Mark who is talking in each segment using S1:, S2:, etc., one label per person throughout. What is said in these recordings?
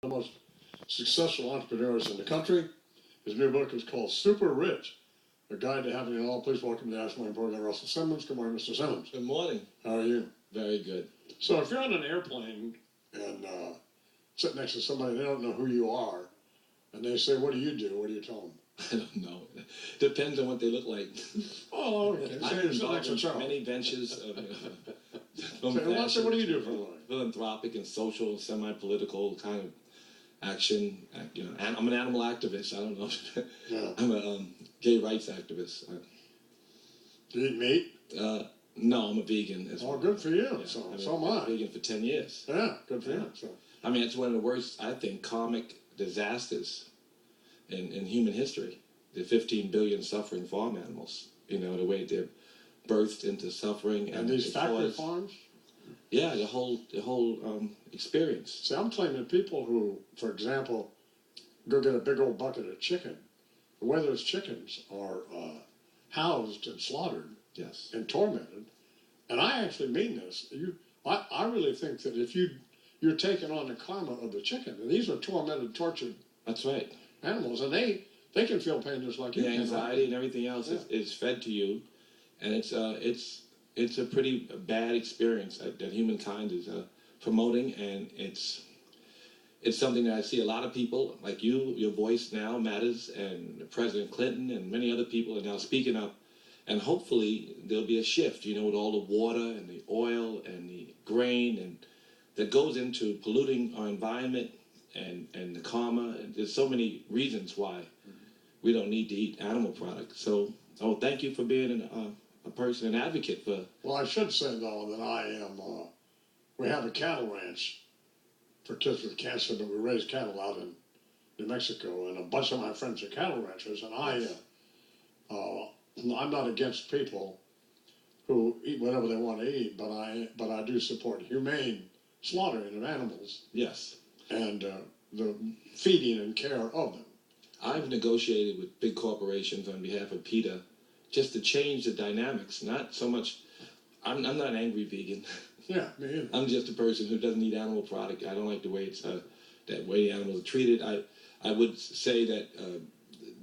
S1: the most successful entrepreneurs in the country. His new book is called Super Rich, A Guide to Having It All. Please welcome to the Ask Morning program, Russell Simmons. Good morning, Mr. Simmons.
S2: Good morning.
S1: How are you?
S2: Very good.
S1: So if you're on an airplane and sit next to somebody, they don't know who you are, and they say, what do? What do you tell them?
S2: I don't know. Depends on what they look like.
S1: Oh, okay.
S2: I've been involved in many ventures of
S1: so what do you do for a living?
S2: Philanthropic and social and semi-political kind of action. And I'm an animal activist. I don't know.
S1: Yeah.
S2: I'm a gay rights activist.
S1: Do you eat meat?
S2: No, I'm a vegan as well.
S1: Oh, good for you.
S2: Yeah,
S1: So
S2: I've
S1: am
S2: been
S1: I.
S2: vegan for 10 years.
S1: Yeah, good for you. So.
S2: I mean, it's one of the worst, I think, karmic disasters in human history. The 15 billion suffering farm animals, the way they're birthed into suffering.
S1: And these factory farms?
S2: Yeah, the whole experience.
S1: See, I'm claiming people who, for example, go get a big old bucket of chicken, the way those chickens are housed and slaughtered,
S2: yes,
S1: and tormented, and I actually mean this. I really think that if you're taking on the karma of the chicken, and these are tormented, tortured.
S2: That's right.
S1: Animals, and they can feel pain just like you.
S2: The anxiety and everything else is fed to you, and it's a pretty bad experience that humankind is promoting, and it's something that I see a lot of people like you. Your voice now matters, and President Clinton and many other people are now speaking up, and hopefully there'll be a shift. With all the water and the oil and the grain and that goes into polluting our environment. And the karma, and there's so many reasons why we don't need to eat animal products. So, thank you for being a person, an advocate for.
S1: Well, I should say though that I am. We have a cattle ranch for kids with cancer, but we raise cattle out in New Mexico, and a bunch of my friends are cattle ranchers, and I'm not against people who eat whatever they want to eat, but I do support humane slaughtering of animals.
S2: Yes.
S1: And the feeding and care of them.
S2: I've negotiated with big corporations on behalf of PETA just to change the dynamics. Not so much. I'm not an angry vegan.
S1: Yeah, me either.
S2: I'm just a person who doesn't eat animal product. I don't like the way it's that way the animals are treated. I would say that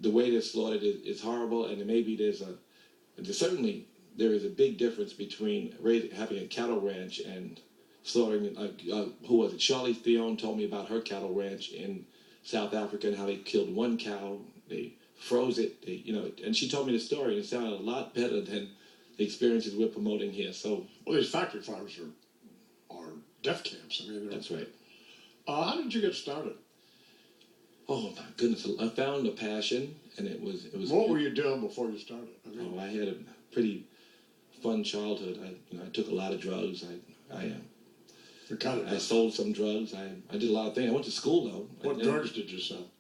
S2: the way they're slaughtered is horrible, and maybe certainly there is a big difference between having a cattle ranch and slaughtering, who was it? Charlie Theon told me about her cattle ranch in South Africa and how they killed one cow, they froze it, and she told me the story, and it sounded a lot better than the experiences we're promoting here. So,
S1: well, these factory farms are death camps. I mean,
S2: that's right.
S1: How did you get started?
S2: Oh my goodness! I found a passion, and it was.
S1: What were you doing before you started?
S2: I had a pretty fun childhood. I took a lot of drugs. I sold some drugs. I did a lot of things. I went to school though.
S1: What drugs did you sell?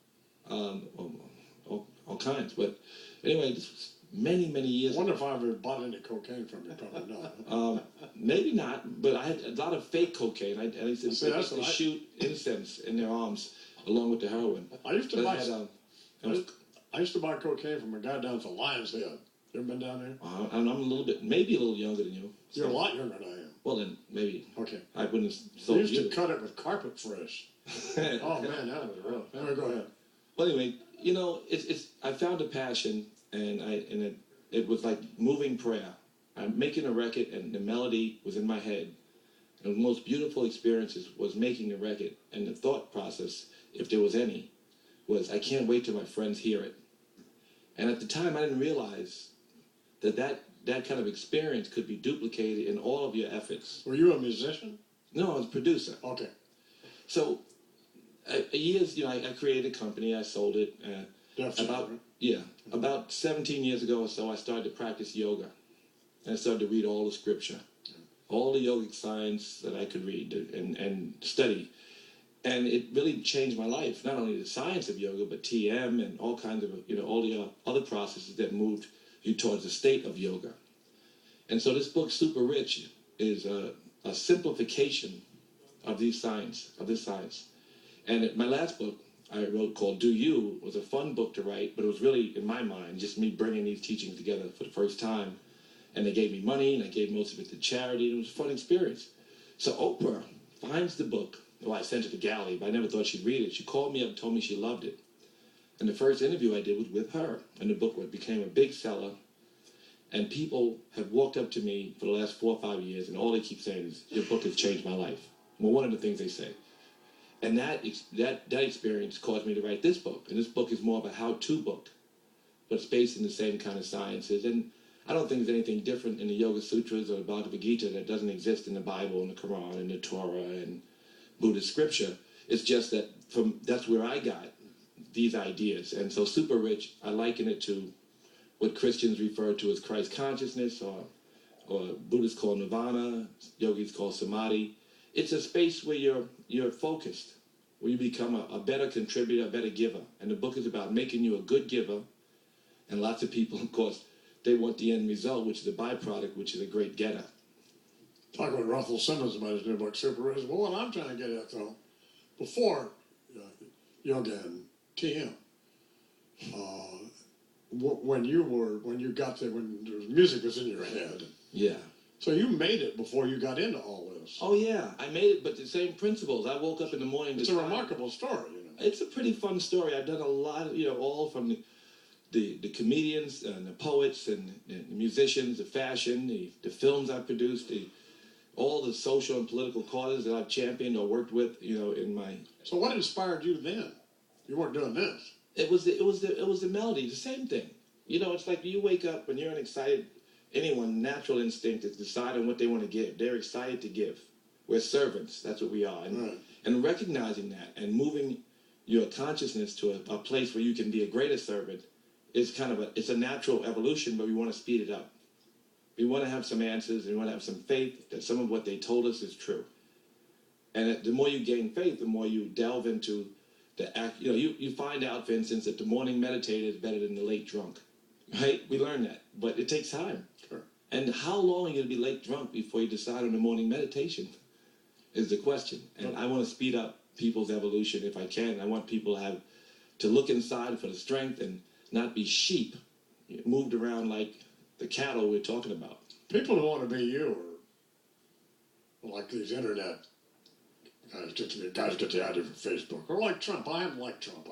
S2: All kinds. But anyway, this was many years.
S1: I wonder if I ever bought any cocaine from you. Probably not.
S2: Maybe not. But I had a lot of fake cocaine. I used to shoot incense in their arms along with the heroin.
S1: I used to buy cocaine from a guy down at Lion's Head. You ever been down there?
S2: I'm maybe a little younger than you.
S1: So. You're a lot younger than I am.
S2: Well, then maybe.
S1: Okay.
S2: I wouldn't have sold you.
S1: They used to cut it with carpet fresh. Oh man, that was rough. Anyway, go ahead.
S2: Well, anyway, it's I found a passion, and it was like moving prayer. I'm making a record, and the melody was in my head. And the most beautiful experiences was making the record, and the thought process, if there was any, was I can't wait till my friends hear it. And at the time, I didn't realize that kind of experience could be duplicated in all of your efforts.
S1: Were you a musician?
S2: No, I was a producer.
S1: Okay.
S2: So, I created a company. I sold it. About 17 years ago or so, I started to practice yoga. And I started to read all the scripture, all the yogic science that I could read and study. And it really changed my life. Not only the science of yoga, but TM and all kinds of, all the other processes that moved you towards the state of yoga. And so this book, Super Rich, is a simplification of this science. And my last book I wrote called Do You was a fun book to write, but it was really, in my mind, just me bringing these teachings together for the first time. And they gave me money, and I gave most of it to charity. It was a fun experience. So Oprah finds the book Well, I sent it to Gally, but I never thought she'd read it. She called me up and told me she loved it. And the first interview I did was with her. And the book became a big seller. And people have walked up to me for the last 4 or 5 years, and all they keep saying is, your book has changed my life. Well, one of the things they say. And that experience caused me to write this book. And this book is more of a how-to book, but it's based in the same kind of sciences. And I don't think there's anything different in the Yoga Sutras or the Bhagavad Gita that doesn't exist in the Bible and the Quran and the Torah and Buddhist scripture. It's just that that's where I got these ideas. And so Super Rich, I liken it to what Christians refer to as Christ consciousness, or Buddhists call nirvana, yogis call samadhi. It's a space where you're focused, where you become a better contributor, a better giver. And the book is about making you a good giver. And lots of people, of course, they want the end result, which is a byproduct, which is a great getter.
S1: Talk about Russell Simmons about his new book, Super Rich. Well, what I'm trying to get at, though, before yoga and TM, when music was in your head.
S2: Yeah.
S1: So you made it before you got into all this.
S2: Oh yeah, I made it, but the same principles. I woke up in the morning.
S1: It's a remarkable story,
S2: It's a pretty fun story. I've done a lot of, all from the comedians and the poets and the musicians, the fashion, the films I produced, all the social and political causes that I've championed or worked with, in my.
S1: So what inspired you then? You weren't doing this.
S2: It was the melody, the same thing. It's like you wake up when you're an excited. Anyone, natural instinct is deciding what they want to give. They're excited to give. We're servants. That's what we are. And recognizing that and moving your consciousness to a place where you can be a greater servant is it's a natural evolution, but we want to speed it up. We want to have some answers, and we want to have some faith that some of what they told us is true. And the more you gain faith, the more you delve into the act. You find out, for instance, that the morning meditator is better than the late drunk. Right? We learn that, but it takes time.
S1: Sure.
S2: And how long are you going to be late drunk before you decide on the morning meditation is the question. And I want to speed up people's evolution if I can. I want people to look inside for the strength and not be sheep, moved around like the cattle we're talking about.
S1: People who want to be you are like these internet guys get the idea from Facebook. Or like Trump. I am like Trump.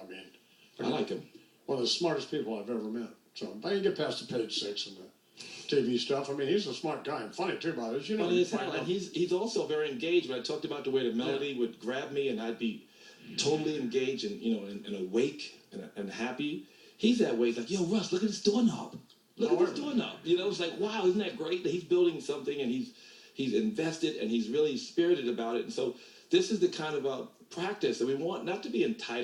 S2: I like him.
S1: One of the smartest people I've ever met. So I can get past the page 6 and the TV stuff. He's a smart guy and funny too about it.
S2: And he's also very engaged. When I talked about the way the melody would grab me and I'd be totally engaged and awake and happy. He's that way. He's like, yo, Russ, look at this doorknob. Look at this doorknob. It's like, wow, isn't that great that he's building something and he's invested and he's really spirited about it. And so this is the kind of practice that we want, not to be entitled.